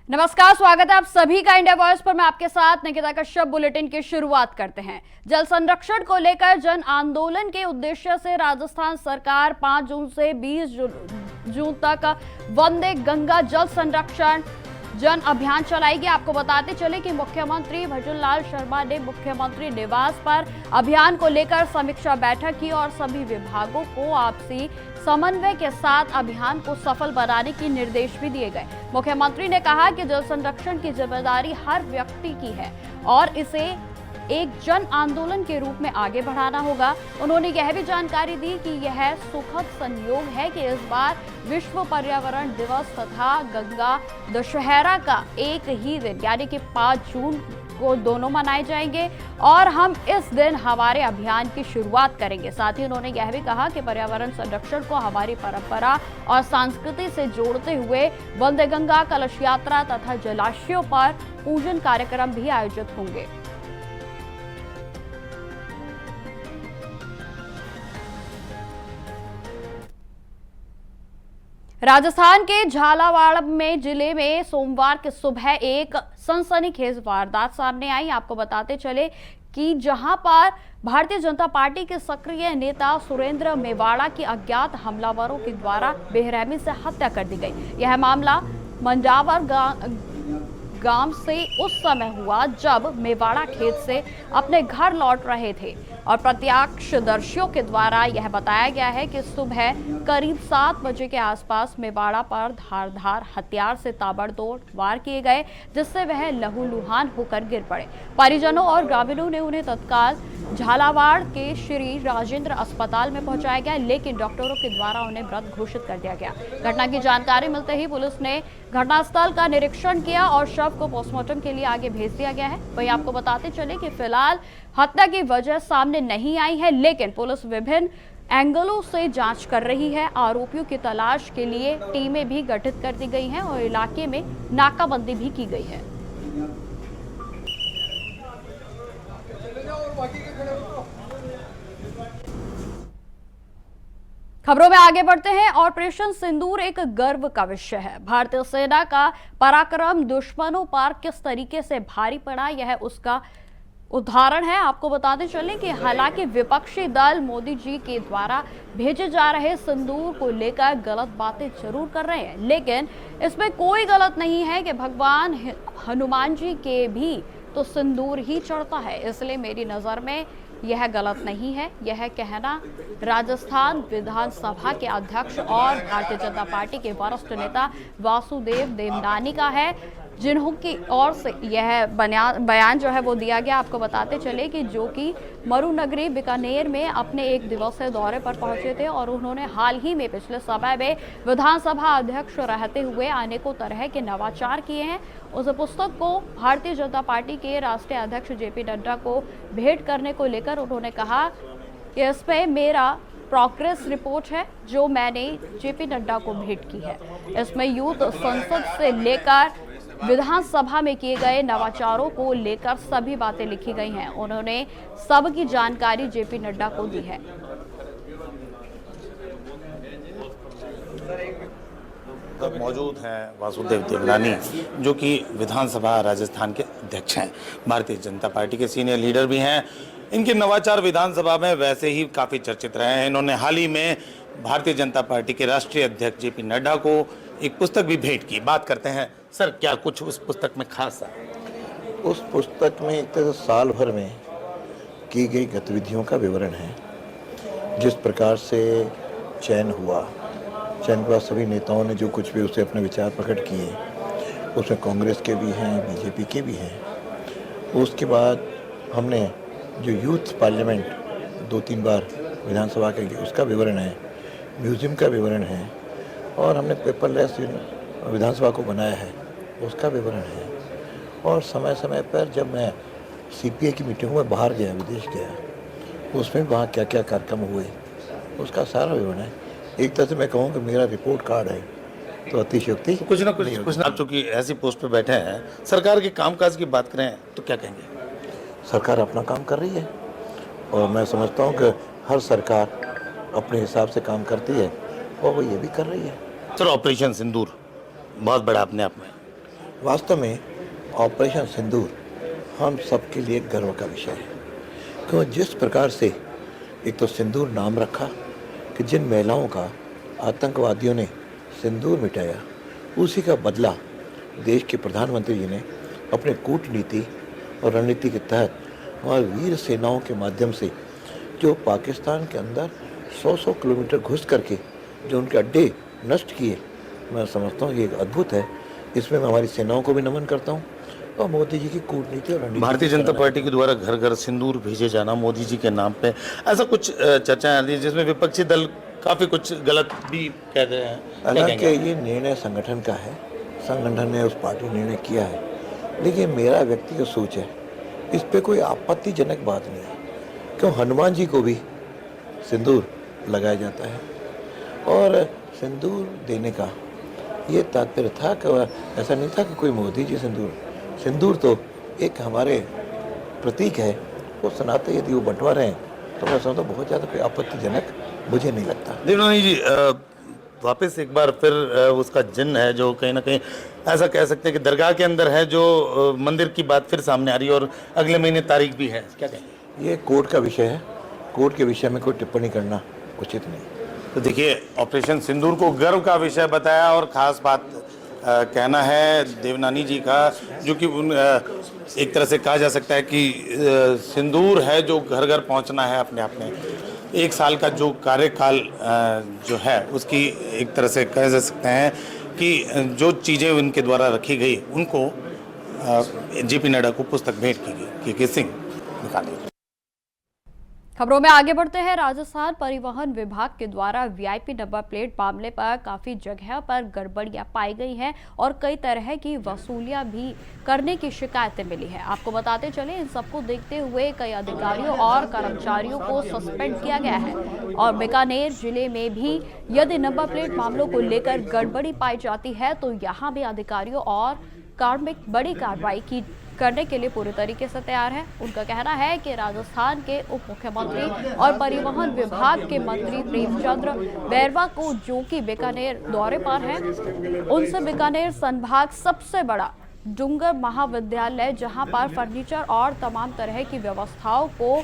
नमस्कार, स्वागत है आप सभी का इंडिया वॉइस पर। मैं आपके साथ निकिता कश्यप। बुलेटिन की शुरुआत करते हैं। जल संरक्षण को लेकर जन आंदोलन के उद्देश्य से राजस्थान सरकार 5 जून से 20 जून तक वंदे गंगा जल संरक्षण जन अभियान चलाएगी। आपको बताते चले कि मुख्यमंत्री भजनलाल शर्मा ने मुख्यमंत्री निवास पर अभियान को लेकर समीक्षा बैठक की और सभी विभागों को आपसी समन्वय के साथ अभियान को सफल बनाने के निर्देश भी दिए गए। मुख्यमंत्री ने कहा कि जल संरक्षण की जिम्मेदारी हर व्यक्ति की है और इसे एक जन आंदोलन के रूप में आगे बढ़ाना होगा। उन्होंने यह भी जानकारी दी कि यह सुखद संयोग है कि इस बार विश्व पर्यावरण दिवस तथा गंगा दशहरा का एक ही दिन यानी कि 5 जून को दोनों मनाए जाएंगे और हम इस दिन हमारे अभियान की शुरुआत करेंगे। साथ ही उन्होंने यह भी कहा कि पर्यावरण संरक्षण को हमारी परंपरा और संस्कृति से जोड़ते हुए वंदे गंगा कलश यात्रा तथा जलाशयों पर पूजन कार्यक्रम भी आयोजित होंगे। राजस्थान के झालावाड़ में जिले में सोमवार की सुबह एक सनसनीखेज वारदात सामने आई। आपको बताते चले कि जहां पर भारतीय जनता पार्टी के सक्रिय नेता सुरेंद्र मेवाड़ा की अज्ञात हमलावरों के द्वारा बेरहमी से हत्या कर दी गई। यह मामला मंडावर गांव से उस समय हुआ जब मेवाड़ा खेत से अपने घर लौट रहे थे और प्रत्यक्षदर्शियों के द्वारा यह बताया गया है कि सुबह करीब 7 बजे के आसपास मेवाड़ा पर धारदार हथियार से ताबड़तोड़ वार किए गए, जिससे वह लहूलुहान होकर गिर पड़े। परिजनों और ग्रामीणों ने उन्हें तत्काल झालावाड़ के श्री राजेंद्र अस्पताल में पहुंचाया गया, लेकिन डॉक्टरों के द्वारा उन्हें मृत घोषित कर दिया गया। घटना की जानकारी मिलते ही पुलिस ने घटनास्थल का निरीक्षण किया और शव को पोस्टमार्टम के लिए आगे भेज दिया गया है। वहीं आपको बताते चले कि फिलहाल हत्या की वजह सामने नहीं आई है, लेकिन पुलिस विभिन्न एंगलों से जांच कर रही है। आरोपियों की तलाश के लिए टीमें भी गठित कर दी गई हैं और इलाके में नाकाबंदी भी की गई है। खबरों में आगे बढ़ते हैं। ऑपरेशन सिंदूर एक गर्व का विषय है। भारतीय सेना का पराक्रम दुश्मनों पर किस तरीके से भारी पड़ा, यह उसका उदाहरण है। आपको बताते चलें कि हालांकि विपक्षी दल मोदी जी के द्वारा भेजे जा रहे सिंदूर को लेकर गलत बातें जरूर कर रहे हैं, लेकिन इसमें कोई गलत नहीं है कि भगवान हनुमान जी के भी तो सिंदूर ही चढ़ता है। इसलिए मेरी नजर में यह गलत नहीं है। यह कहना राजस्थान विधानसभा के अध्यक्ष और भारतीय जनता पार्टी के वरिष्ठ नेता वासुदेव देवनानी का है, जिन्हों की ओर से यह बयान जो है वो दिया गया। आपको बताते चले कि जो कि मरुनगरी बीकानेर में अपने एक दिवसीय दौरे पर पहुंचे थे और उन्होंने हाल ही में पिछले समय में विधानसभा अध्यक्ष रहते हुए अनेकों तरह के नवाचार किए हैं। उस पुस्तक को भारतीय जनता पार्टी के राष्ट्रीय अध्यक्ष जेपी नड्डा को भेंट करने को लेकर उन्होंने कहा कि इस पे मेरा प्रोग्रेस रिपोर्ट है जो मैंने जेपी नड्डा को भेंट की है। इसमें यूथ संसद से लेकर विधानसभा में किए गए नवाचारों को लेकर सभी बातें लिखी गई हैं। उन्होंने सबकी जानकारी जेपी नड्डा को दी है। मौजूद हैं वासुदेव देवनानी, जो कि विधानसभा राजस्थान के अध्यक्ष हैं, भारतीय जनता पार्टी के सीनियर लीडर भी हैं। इनके नवाचार विधानसभा में वैसे ही काफ़ी चर्चित रहे हैं। इन्होंने हाल ही में भारतीय जनता पार्टी के राष्ट्रीय अध्यक्ष जेपी नड्डा को एक पुस्तक भी भेंट की। बात करते हैं सर, क्या कुछ उस पुस्तक में खास है? उस पुस्तक में तो साल भर में की गई गतिविधियों का विवरण है। जिस प्रकार से चयन हुआ, चयन के बाद सभी नेताओं ने जो कुछ भी उसे अपने विचार प्रकट किए, उसमें कांग्रेस के भी हैं, बीजेपी के भी हैं। उसके बाद हमने जो यूथ पार्लियामेंट 2-3 बार विधानसभा के, उसका विवरण है, म्यूज़ियम का विवरण है, और हमने पेपरलेस विधानसभा को बनाया है, उसका विवरण है। और समय समय पर जब मैं सीपीआई की मीटिंगों में बाहर गया, विदेश गया, उसमें वहाँ क्या क्या कार्यक्रम हुए, उसका सारा विवरण है। एक तरह से मैं कहूँ कि मेरा रिपोर्ट कार्ड है, तो अतिशयोक्ति कुछ ना कुछ आप चूँकि ऐसी पोस्ट पे बैठे हैं, सरकार के कामकाज की बात करें तो क्या कहेंगे? सरकार अपना काम कर रही है और मैं समझता हूँ कि हर सरकार अपने हिसाब से काम करती है और वो ये भी कर रही है। सर, ऑपरेशन सिंदूर बहुत बड़ा अपने आप में, वास्तव में ऑपरेशन सिंदूर हम सबके लिए गर्व का विषय है, क्यों जिस प्रकार से एक तो सिंदूर नाम रखा कि जिन महिलाओं का आतंकवादियों ने सिंदूर मिटाया, उसी का बदला देश के प्रधानमंत्री जी ने अपने कूटनीति और रणनीति के तहत हमारी वीर सेनाओं के माध्यम से जो पाकिस्तान के अंदर 100 किलोमीटर घुस करके जो उनके अड्डे नष्ट किए, मैं समझता हूँ ये एक अद्भुत है। इसमें मैं हमारी सेनाओं को भी नमन करता हूँ और मोदी जी की कूटनीति और रणनीति। भारतीय जनता पार्टी के द्वारा घर घर सिंदूर भेजे जाना मोदी जी के नाम पे, ऐसा कुछ चर्चाएं आ रही है जिसमें विपक्षी दल काफी कुछ गलत भी कह रहे हैं। हालांकि ये निर्णय संगठन का है, संगठन ने उस पार्टी निर्णय किया है, लेकिन मेरा व्यक्तिगत सोच है इस पे कोई आपत्तिजनक बात नहीं है। क्यों हनुमान जी को भी सिंदूर लगाया जाता है और सिंदूर देने का ये तात्पर्य था कि ऐसा नहीं था कि कोई मोदी जी सिंदूर तो एक हमारे प्रतीक है, वो सुनाते यदि वो बंटवा रहे हैं तो मैं समझता हूँ बहुत ज़्यादा कोई आपत्तिजनक मुझे नहीं लगता। देवनानी जी वापस एक बार फिर उसका जिन है जो कहीं ना कहीं ऐसा कह सकते हैं कि दरगाह के अंदर है, जो मंदिर की बात फिर सामने आ रही है और अगले महीने तारीख भी है, क्या कहेंगे? ये कोर्ट का विषय है, कोर्ट के विषय में कोई टिप्पणी करना उचित नहीं। तो देखिए, ऑपरेशन सिंदूर को गर्व का विषय बताया और ख़ास बात कहना है देवनानी जी का, जो कि एक तरह से कहा जा सकता है कि सिंदूर है जो घर घर पहुंचना है। अपने आप में 1 साल का जो कार्यकाल जो है उसकी एक तरह से कह जा सकते हैं कि जो चीज़ें उनके द्वारा रखी गई उनको जेपी नड्डा को पुस्तक भेंट की गई कि सिंह निकालिए। खबरों में आगे बढ़ते हैं। राजस्थान परिवहन विभाग के द्वारा वीआईपी नंबर प्लेट मामले पर काफी जगह पर गड़बड़ियां पाई गई हैं और कई तरह की वसूलियां भी करने की शिकायतें मिली है। आपको बताते चले, इन सबको देखते हुए कई अधिकारियों और कर्मचारियों को सस्पेंड किया गया है और बीकानेर जिले में भी यदि नंबर प्लेट मामलों को लेकर गड़बड़ी पाई जाती है तो यहाँ भी अधिकारियों और कार्मिक बड़ी कार्रवाई करने के लिए पूरे तरीके से तैयार है। उनका कहना है कि राजस्थान के उप मुख्यमंत्री और परिवहन विभाग के मंत्री प्रेमचंद्र बैरवा को, जो कि बीकानेर दौरे पर हैं, उनसे बीकानेर संभाग सबसे बड़ा डूंगर महाविद्यालय, जहां पर फर्नीचर और तमाम तरह की व्यवस्थाओं को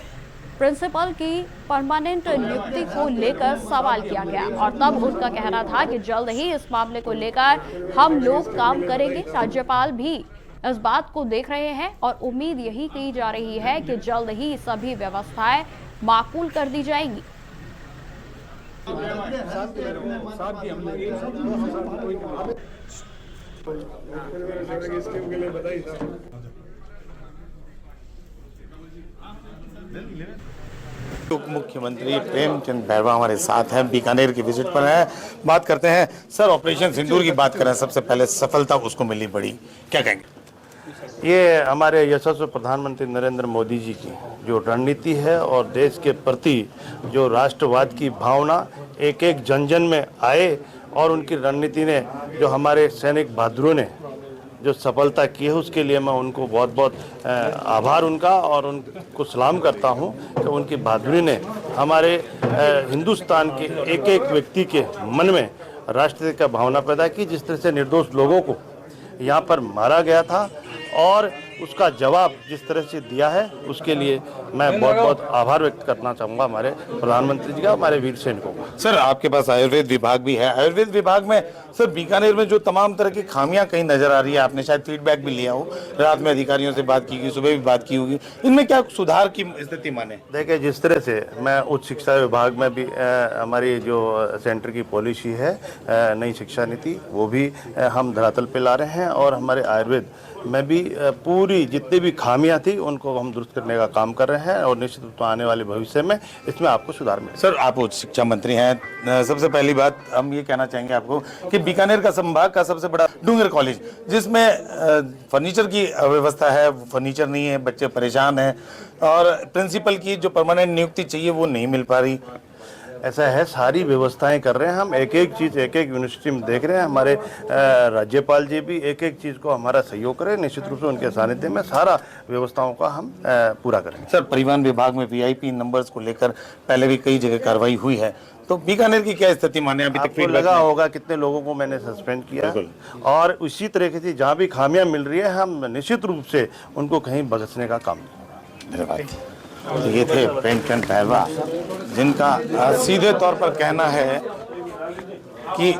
प्रिंसिपल की परमानेंट नियुक्ति को लेकर सवाल किया गया और तब उनका कहना था कि जल्द ही इस मामले को लेकर हम लोग काम करेंगे। राज्यपाल भी इस बात को देख रहे हैं और उम्मीद यही की जा रही है कि जल्द ही सभी व्यवस्थाएं माकूल कर दी जाएंगी। उप मुख्यमंत्री प्रेमचंद बैरवा हमारे साथ हैं, बीकानेर की विजिट पर हैं। बात करते हैं सर, ऑपरेशन सिंदूर की बात करें, सबसे पहले सफलता उसको मिली बड़ी, क्या कहेंगे? ये हमारे यशस्वी प्रधानमंत्री नरेंद्र मोदी जी की जो रणनीति है और देश के प्रति जो राष्ट्रवाद की भावना एक एक जन जन में आए और उनकी रणनीति ने जो हमारे सैनिक बहादुरों ने जो सफलता की है, उसके लिए मैं उनको बहुत बहुत आभार उनका और उनको सलाम करता हूं कि उनकी बहादुरी ने हमारे हिंदुस्तान के एक एक व्यक्ति के मन में राष्ट्र का भावना पैदा की। जिस तरह से निर्दोष लोगों को यहाँ पर मारा गया था और उसका जवाब जिस तरह से दिया है, उसके लिए मैं बहुत बहुत आभार व्यक्त करना चाहूँगा हमारे प्रधानमंत्री जी का, हमारे वीर सैनिकों का। सर, आपके पास आयुर्वेद विभाग भी है। आयुर्वेद विभाग में सर बीकानेर में जो तमाम तरह की खामियां कहीं नजर आ रही है, आपने शायद फीडबैक भी लिया हो, रात में अधिकारियों से बात की गई, सुबह भी बात की होगी, इनमें क्या सुधार की स्थिति माने? देखिए, जिस तरह से मैं उच्च शिक्षा विभाग में भी हमारी जो सेंटर की पॉलिसी है, नई शिक्षा नीति, वो भी हम धरातल पे ला रहे हैं और हमारे आयुर्वेद में भी पूरी जितनी भी खामियां थी उनको हम दुरुस्त करने का काम कर रहे हैं और निश्चित रूप से आने वाले भविष्य में इसमें आपको सुधार मिलेगा। सर, आप उच्च शिक्षा मंत्री हैं, सबसे पहली बात हम ये कहना चाहेंगे आपको कि बीकानेर का संभाग का सबसे बड़ा डूंगर कॉलेज, जिसमें फर्नीचर की व्यवस्था है, फर्नीचर नहीं है, बच्चे परेशान हैं और प्रिंसिपल की जो परमानेंट नियुक्ति चाहिए वो नहीं मिल पा रही। ऐसा है, सारी व्यवस्थाएं कर रहे हैं हम, एक एक चीज़ एक एक यूनिवर्सिटी में देख रहे हैं। हमारे राज्यपाल जी भी एक एक चीज़ को हमारा सहयोग करें, निश्चित रूप से उनके सानिध्य में सारा व्यवस्थाओं का हम पूरा करेंगे। सर, परिवहन विभाग में वीआईपी नंबर्स को लेकर पहले भी कई जगह कार्रवाई हुई है, तो बीकानेर की क्या स्थिति माने अभी तक? आपको लगा होगा कितने लोगों को मैंने सस्पेंड किया, और उसी तरीके से जहाँ भी खामियां मिल रही है हम निश्चित रूप से उनको कहीं बख्शने का काम नहीं। धन्यवाद। तो ये थे प्रेमचंद पहलवा, जिनका सीधे तौर पर कहना है कि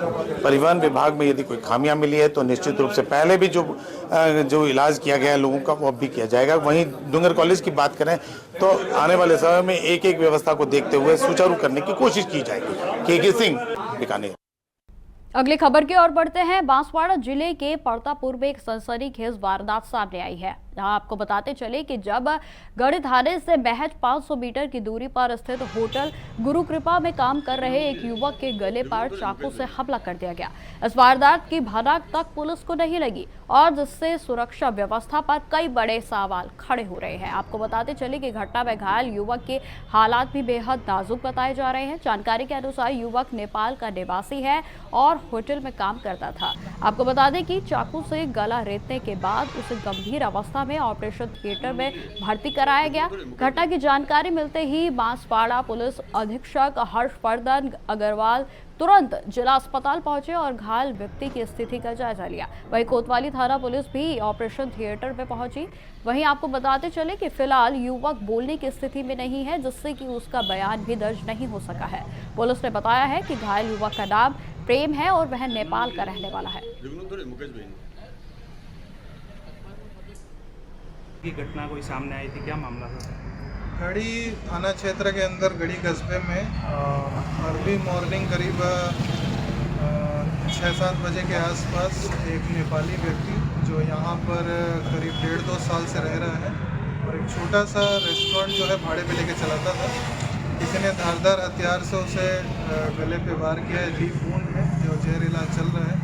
परिवहन विभाग में यदि कोई खामियां मिली है तो निश्चित रूप से पहले भी जो इलाज किया गया है लोगों का वो अब भी किया जाएगा। वहीं डूंगर कॉलेज की बात करें तो आने वाले समय में एक एक व्यवस्था को देखते हुए सुचारू करने की कोशिश की जाएगी। के सिंह, बीकानेर। अगली खबर की ओर बढ़ते हैं। बांसवाड़ा जिले के परतापुर में एक सनसनीखेज वारदात सामने आई है, जहां आपको बताते चले कि जब गढ़ी थाने से महज 500 मीटर की दूरी पर स्थित होटल गुरु कृपा में काम कर रहे एक युवक के गले पर चाकू से हमला कर दिया गया। इस वारदात की भनक तक पुलिस को नहीं लगी और जिससे सुरक्षा व्यवस्था पर कई बड़े सवाल खड़े हो रहे हैं। आपको बताते चले कि घटना में घायल युवक के हालात भी बेहद नाजुक बताए जा रहे हैं। जानकारी के अनुसार युवक नेपाल का निवासी है और होटल में काम करता था। आपको बता दें कि चाकू से गला रेतने के बाद उसे गंभीर अवस्था में ऑपरेशन थिएटर में भर्ती कराया गया। घटना की जानकारी मिलते ही बांसवाड़ा पुलिस अधीक्षक हर्षवर्धन अग्रवाल तुरंत जिला अस्पताल पहुंचे और घायल व्यक्ति की स्थिति का जायजा लिया। वहीं कोतवाली थाना पुलिस भी ऑपरेशन थिएटर में पहुंची। वहीं आपको बताते चले कि फिलहाल युवक बोलने की स्थिति में नहीं है, जिससे कि उसका बयान भी दर्ज नहीं हो सका है। पुलिस ने बताया है कि घायल युवक का नाम प्रेम है और वह नेपाल का रहने वाला है। की घटना कोई सामने आई थी, क्या मामला था? गढ़ी थाना क्षेत्र के अंदर गढ़ी कस्बे में अर्ली मॉर्निंग करीब 6-7 बजे के आसपास एक नेपाली व्यक्ति जो यहाँ पर करीब 1.5-2 साल से रह रहा है और एक छोटा सा रेस्टोरेंट जो है भाड़े पे लेके चलाता था, किसी ने धारदार हथियार से उसे गले पे वार किया है। डीप वुंड है जो जहर इलाज चल रहा है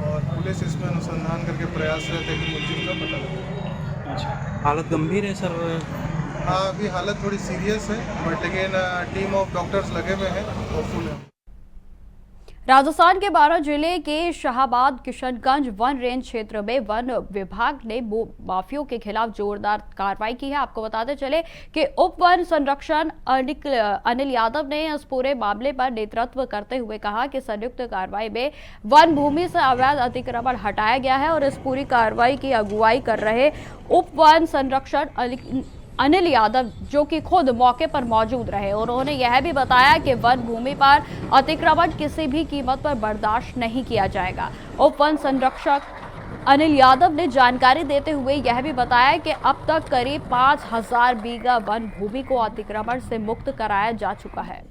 और पुलिस इसमें अनुसंधान करके प्रयासरत है कि मुलजिम का पता लगे। अच्छा, हालत गंभीर है सर? हाँ, अभी हालत थोड़ी सीरियस है, बट लेकिन टीम ऑफ डॉक्टर्स लगे हुए हैं, होपफुल है। राजस्थान के 12 जिले के शाहबाद किशनगंज वन रेंज क्षेत्र में वन विभाग ने माफियों के खिलाफ जोरदार कार्रवाई की है। आपको बताते चले कि उप वन संरक्षण अनिल यादव ने इस पूरे मामले पर नेतृत्व करते हुए कहा कि संयुक्त कार्रवाई में वन भूमि से अवैध अतिक्रमण हटाया गया है और इस पूरी कार्रवाई की अगुवाई कर रहे उप वन संरक्षण अनिल यादव, जो कि खुद मौके पर मौजूद रहे, उन्होंने यह भी बताया कि वन भूमि पर अतिक्रमण किसी भी कीमत पर बर्दाश्त नहीं किया जाएगा। उप वन संरक्षक अनिल यादव ने जानकारी देते हुए यह भी बताया कि अब तक करीब 5000 बीघा वन भूमि को अतिक्रमण से मुक्त कराया जा चुका है।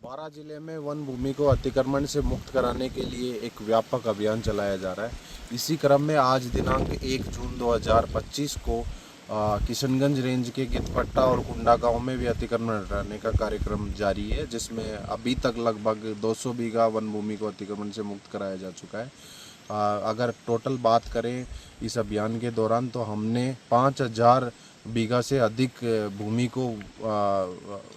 बारां जिले में वन भूमि को अतिक्रमण से मुक्त कराने के लिए एक व्यापक अभियान चलाया जा रहा है। इसी क्रम में आज दिनांक 1 जून 2025 को किशनगंज रेंज के गितपट्टा और कुंडा गांव में भी अतिक्रमण हटाने का कार्यक्रम जारी है, जिसमें अभी तक लगभग 200 बीघा वन भूमि को अतिक्रमण से मुक्त कराया जा चुका है। अगर टोटल बात करें इस अभियान के दौरान तो हमने 5000 बीघा से अधिक भूमि को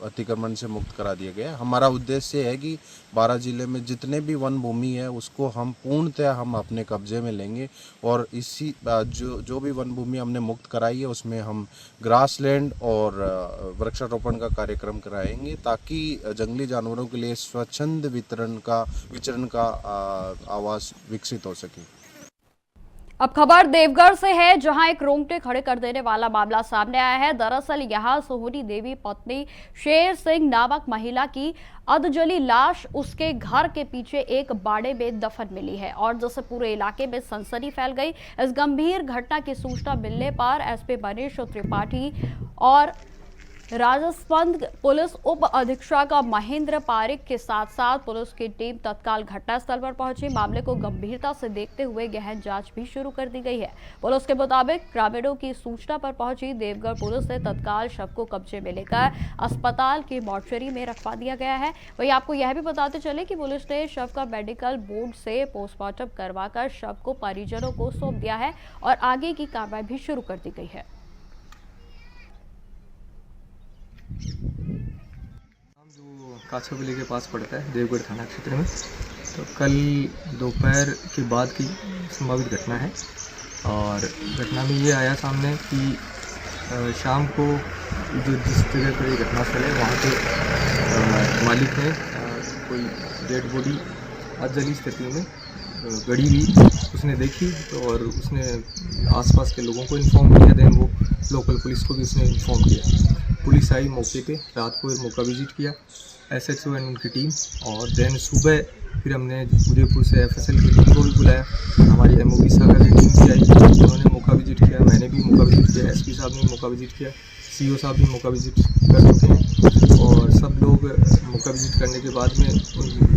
अतिक्रमण से मुक्त करा दिया गया। हमारा उद्देश्य है कि बारां जिले में जितने भी वन भूमि है उसको हम पूर्णतः हम अपने कब्जे में लेंगे और इसी जो भी वन भूमि हमने मुक्त कराई है उसमें हम ग्रासलैंड और वृक्षारोपण का कार्यक्रम कराएंगे, ताकि जंगली जानवरों के लिए स्वच्छंद विचरण का आवास विकसित हो सके। अब खबर देवगढ़ से है, जहां एक रोंगटे खड़े कर देने वाला मामला सामने आया है। दरअसल यहां सोहनी देवी पत्नी शेर सिंह नामक महिला की अधजली लाश उसके घर के पीछे एक बाड़े में दफन मिली है और जिससे पूरे इलाके में सनसनी फैल गई। इस गंभीर घटना की सूचना मिलने पर एसपी मनीष त्रिपाठी और राजस्व पुलिस उप अधीक्षक महेंद्र पारिक के साथ साथ पुलिस की टीम तत्काल घटनास्थल पर पहुंची। मामले को गंभीरता से देखते हुए गहन जांच भी शुरू कर दी गई है। पुलिस के मुताबिक ग्रामीणों की सूचना पर पहुंची देवगढ़ पुलिस ने तत्काल शव को कब्जे में लेकर अस्पताल की मॉर्चरी में रखवा दिया गया है। वहीं आपको यह भी बताते चले कि पुलिस ने शव का मेडिकल बोर्ड से पोस्टमार्टम करवाकर शव को परिजनों को सौंप दिया है और आगे की कार्रवाई भी शुरू कर दी गई है। जो काछाबिली के पास पड़ता है देवगढ़ थाना क्षेत्र में, तो कल दोपहर के बाद की संभावित घटना है और घटना में ये आया सामने कि शाम को जो जिस जगह पर ये घटनास्थल है वहाँ पे मालिक ने कोई डेड बॉडी अधजली स्थिति में गड़ी हुई उसने देखी तो और उसने आसपास के लोगों को इन्फॉर्म किया। देन वो लोकल पुलिस को भी उसने इन्फॉर्म किया। पुलिस आई मौके पे, रात को मौका विजिट किया SHO एंड उनकी टीम, और देन सुबह फिर हमने उदयपुर से FSL की टीम को भी बुलाया। हमारी MOP सागर की टीम भी आई, उन्होंने मौका विजिट किया, मैंने भी मौका विजिट किया, SP साहब ने मौका विजिट किया, CO साहब भी मौका विजिट कर चुके हैं। और सब लोग मौका विजिट करने के बाद में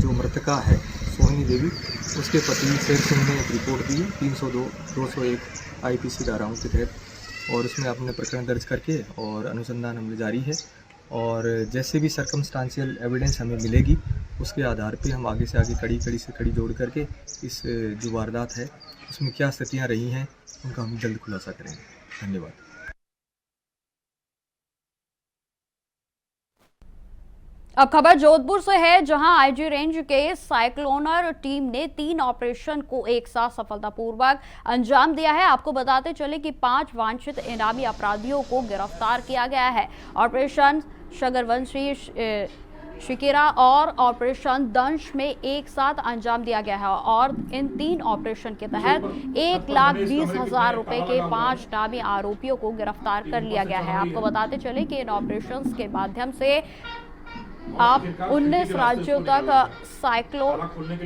जो मृतका है सोहिनी देवी, उसके पति शेर सिंह ने एक रिपोर्ट दी 302-201 IPC धाराओं के तहत, और उसमें अपने प्रकरण दर्ज करके और अनुसंधान हमें जारी है। और जैसे भी सर्कमस्टांशियल एविडेंस हमें मिलेगी उसके आधार पे हम आगे से आगे कड़ी से कड़ी जोड़ करके इस जो वारदात है उसमें क्या स्थितियाँ रही हैं उनका हम जल्द खुलासा करेंगे। धन्यवाद। अब खबर जोधपुर से है, जहां IG रेंज के साइक्लोनर टीम ने 3 ऑपरेशन को एक साथ सफलतापूर्वक अंजाम दिया है। आपको बताते चले कि 5 वांछित इनामी अपराधियों को गिरफ्तार किया गया है। ऑपरेशन शगरवंशी शिकिरा और ऑपरेशन दंश में एक साथ अंजाम दिया गया है, और इन 3 ऑपरेशन के तहत 1,20,000 रुपए के 5 नामी आरोपियों को गिरफ्तार कर लिया गया है। आपको बताते चले कि इन ऑपरेशन के माध्यम से आप 19 राज्यों तक साइक्लोन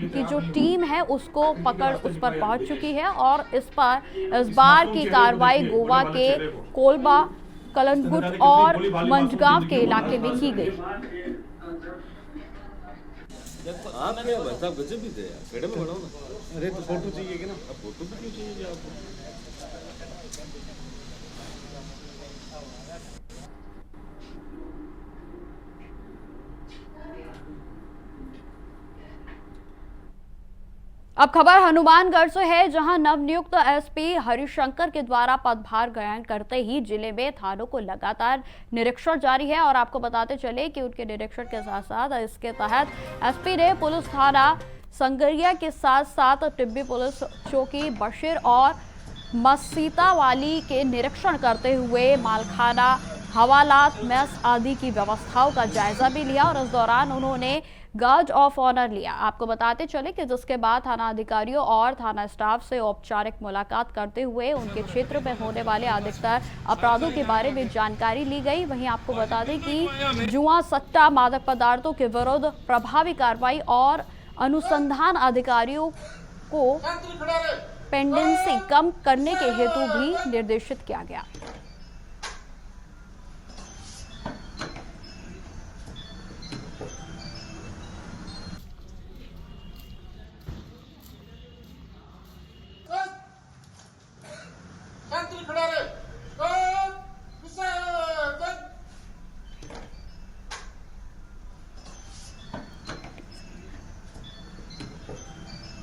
की जो टीम है उसको पकड़ उस पर पहुंच चुकी है, और इस बार की कार्रवाई गोवा के कोलबा, कलंगुट और मंझगांव के इलाके में की गई। अरे तो फोटो चाहिए ना, अब फोटो भी क्यों चाहिए आपको? अब खबर हनुमानगढ़ से है, जहां नवनियुक्त SP हरिशंकर के द्वारा पदभार ग्रहण करते ही जिले में थानों को लगातार निरीक्षण जारी है। और आपको बताते चले कि उनके निरीक्षण के साथ साथ इसके तहत SP ने पुलिस थाना संगरिया के साथ साथ टिब्बी पुलिस चौकी बशीर और मसीतावाली के निरीक्षण करते हुए मालखाना, हवालात, मेस आदि की व्यवस्थाओं का जायजा भी लिया, और इस दौरान उन्होंने गार्ड ऑफ ऑनर लिया। आपको बताते चले कि जिसके बाद थाना अधिकारियों और थाना स्टाफ से औपचारिक मुलाकात करते हुए उनके क्षेत्र में होने वाले अधिकतर अपराधों के बारे में जानकारी ली गई। वहीं आपको बता दें कि जुआ, सट्टा, मादक पदार्थों के विरुद्ध प्रभावी कार्रवाई और अनुसंधान अधिकारियों को पेंडेंसी कम करने के हेतु भी निर्देशित किया गया।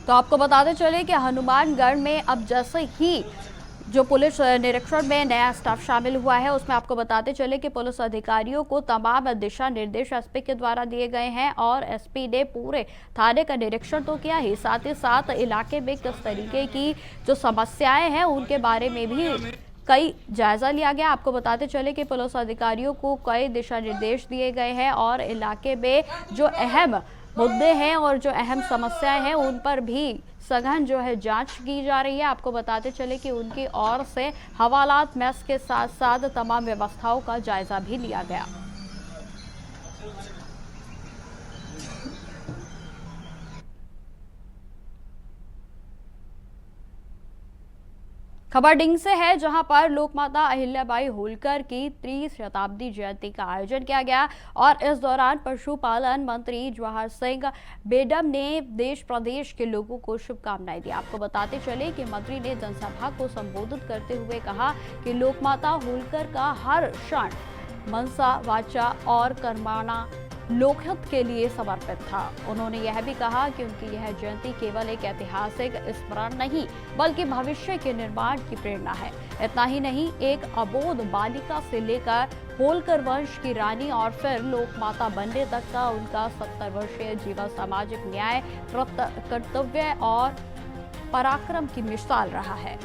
तो आपको बताते चले कि हनुमानगढ़ में अब जैसे ही जो पुलिस निरीक्षण में नया स्टाफ शामिल हुआ है उसमें आपको बताते चले कि पुलिस अधिकारियों को तमाम दिशा निर्देश SP के द्वारा दिए गए हैं, और SP ने पूरे थाने का निरीक्षण तो किया ही, साथ ही साथ इलाके में किस तरीके की जो समस्याएं हैं उनके बारे में भी कई जायजा लिया गया। आपको बताते चले कि पुलिस अधिकारियों को कई दिशा निर्देश दिए गए हैं, और इलाके में जो अहम मुद्दे हैं और जो अहम समस्याएं हैं उन पर भी सघन जो है जांच की जा रही है। आपको बताते चले कि उनकी ओर से हवालात, मेस के साथ साथ तमाम व्यवस्थाओं का जायजा भी लिया गया। खबर डिंग से है, जहां पर लोकमाता अहिल्याबाई होलकर की 30 शताब्दी जयंती का आयोजन किया गया, और इस दौरान पशुपालन मंत्री जवाहर सिंह बेडम ने देश प्रदेश के लोगों को शुभकामनाएं दी। आपको बताते चले कि मंत्री ने जनसभा को संबोधित करते हुए कहा कि लोकमाता होलकर का हर क्षण मनसा, वाचा और कर्मणा लोकहित के लिए समर्पित था। उन्होंने यह भी कहा कि उनकी यह जयंती केवल एक ऐतिहासिक स्मरण नहीं बल्कि भविष्य के निर्माण की प्रेरणा है। इतना ही नहीं, एक अबोध बालिका से लेकर होलकर वंश की रानी और फिर लोकमाता बनने तक का उनका 70 वर्षीय जीवन सामाजिक न्याय, कर्तव्य और पराक्रम की मिसाल रहा है।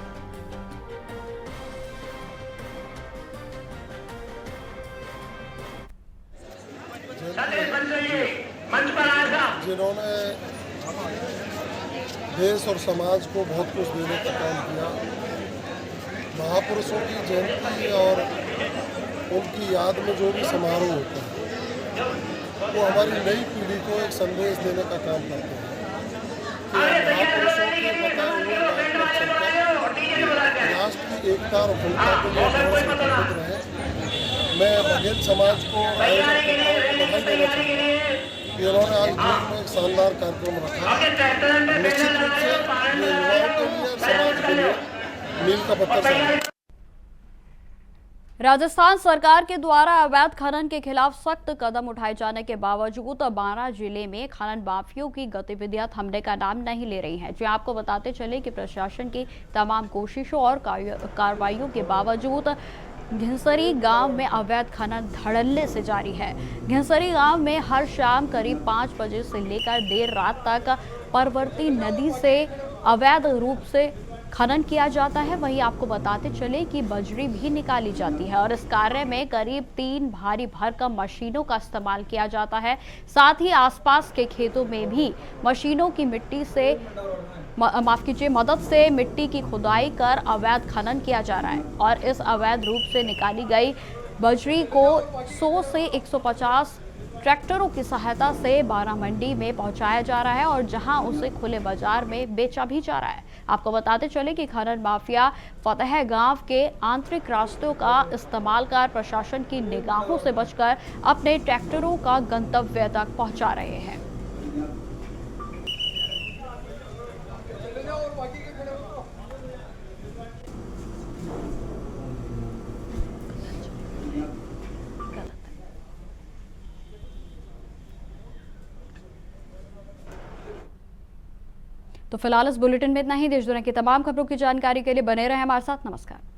जिन्होंने देश और समाज को बहुत कुछ देने का काम किया। महापुरुषों की जयंती और उनकी याद में जो भी समारोह होता है वो हमारी नई पीढ़ी को एक संदेश देने का काम करते हैं कि महापुरुषों के बताए हुए मार्ग पर चलकर राष्ट्र की एकता और अखंडता के लिए समर्पित रहे। मैं बघेल समाज को बधाई देना चाहता हूँ कि उन्होंने आज दिल्ली में एक शानदार कार्यक्रम रखा। निश्चित रूप से ये युवाओं के लिए और समाज के लिए मील का पत्थर है। राजस्थान सरकार के द्वारा अवैध खनन के खिलाफ सख्त कदम उठाए जाने के बावजूद बारां जिले में खनन माफियों की गतिविधियां थमने का नाम नहीं ले रही हैं। जो आपको बताते चले कि प्रशासन की तमाम कोशिशों और कार्रवाइयों के बावजूद घिंसरी गांव में अवैध खनन धड़ल्ले से जारी है। घिंसरी गांव में हर शाम करीब 5 बजे से लेकर देर रात तक परवर्ती नदी से अवैध रूप से खनन किया जाता है। वहीं आपको बताते चले कि बजरी भी निकाली जाती है और इस कार्य में करीब 3 भारी भरकम मशीनों का इस्तेमाल किया जाता है। साथ ही आसपास के खेतों में भी मशीनों की मदद से मिट्टी की खुदाई कर अवैध खनन किया जा रहा है और इस अवैध रूप से निकाली गई बजरी को 100 से 150 ट्रैक्टरों की सहायता से बारां मंडी में पहुंचाया जा रहा है और जहां उसे खुले बाजार में बेचा भी जा रहा है। आपको बताते चले कि खनन माफिया फतेह गांव के आंतरिक रास्तों का इस्तेमाल कर प्रशासन की निगाहों से बचकर अपने ट्रैक्टरों का गंतव्य तक पहुंचा रहे हैं। तो फिलहाल इस बुलेटिन में इतना ही। देश दुनिया की तमाम खबरों की जानकारी के लिए बने रहें हमारे साथ। नमस्कार।